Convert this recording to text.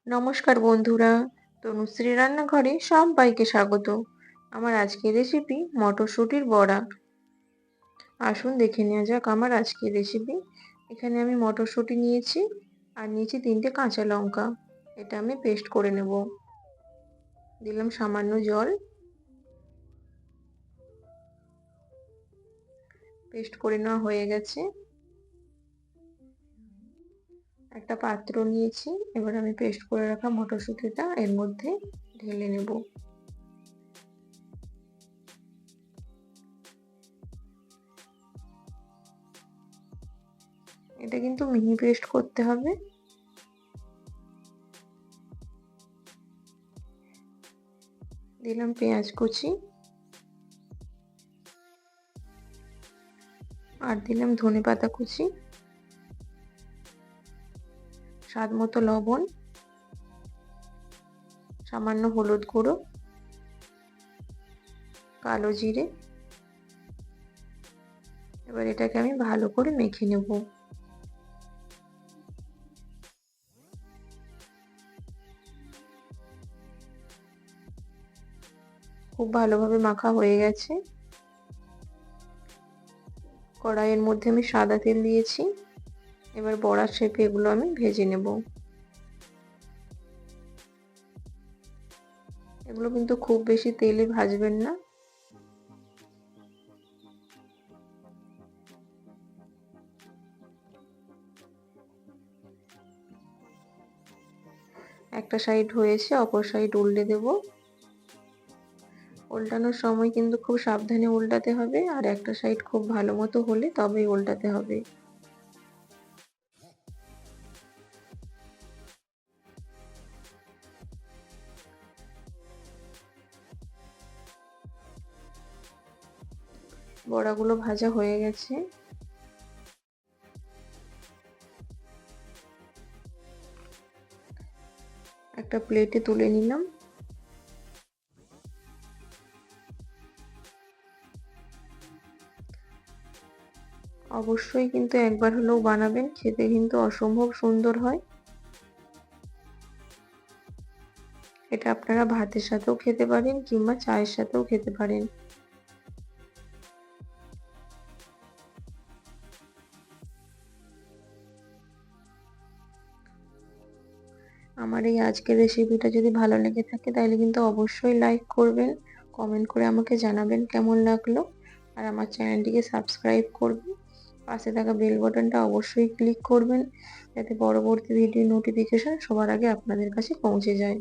নমস্কার বন্ধুরা, তনুশ্রী রান্নাঘরে সবাইকে স্বাগত। আমার আজকের রেসিপি মটরশুঁটির বড়া। আসুন দেখে নেওয়া যাক আমার আজকের রেসিপি। এখানে আমি মটরশুঁটি নিয়েছি আর নিয়েছি 3টে কাঁচা লঙ্কা। এটা আমি পেস্ট করে নেব। দিলাম সামান্য জল। পেস্ট করে নেওয়া হয়ে গেছে। একটা পাত্র নিয়েছি, এবার আমি পেস্ট করে রাখা মটরশুঁটিটা এর মধ্যে ঢেলে নেব। এটা কিন্তু মিহি পেস্ট করতে হবে। দিলাম পেঁয়াজ কুচি আর দিলাম ধনেপাতা কুচি, স্বাদ মতো লবণ, সামান্য হলুদ গুঁড়ো, কালো জিরে। এবার এটাকে আমি ভালো করে মেখে নেব। খুব ভালোভাবে মাখা হয়ে গেছে। কড়াইয়ের মধ্যে আমি সাদা তেল দিয়েছি। এবার বড়ার শেপে এগুলো আমি ভেজে নেব। এগুলো কিন্তু খুব বেশি তেলে ভাজবেন না। একটা সাইড হয়েছে, অপর সাইড উল্টে দেব। উল্টানোর সময় কিন্তু খুব সাবধানে উল্টাতে হবে, আর একটা সাইড খুব ভালো মতো হলে তবেই উল্টাতে হবে। বড়াগুলো ভাজা হয়ে গেছে। একটা প্লেটে তুলে নিলাম। অবশ্যই কিন্তু একবার হলেও বানাবেন, খেতে কিন্তু অসম্ভব সুন্দর হয়। এটা আপনারা ভাতের সাথেও খেতে পারেন কিংবা চায়ের সাথেও খেতে পারেন। আমার এই আজকের রেসিপিটা যদি ভালো লেগে থাকে তাহলে কিন্তু অবশ্যই লাইক করবেন, কমেন্ট করে আমাকে জানাবেন কেমন লাগলো, আর আমার চ্যানেলটিকে সাবস্ক্রাইব করবেন। পাশে থাকা বেল বাটনটা অবশ্যই ক্লিক করবেন, যাতে পরবর্তী ভিডিও নোটিফিকেশন সবার আগে আপনাদের কাছে পৌঁছে যায়।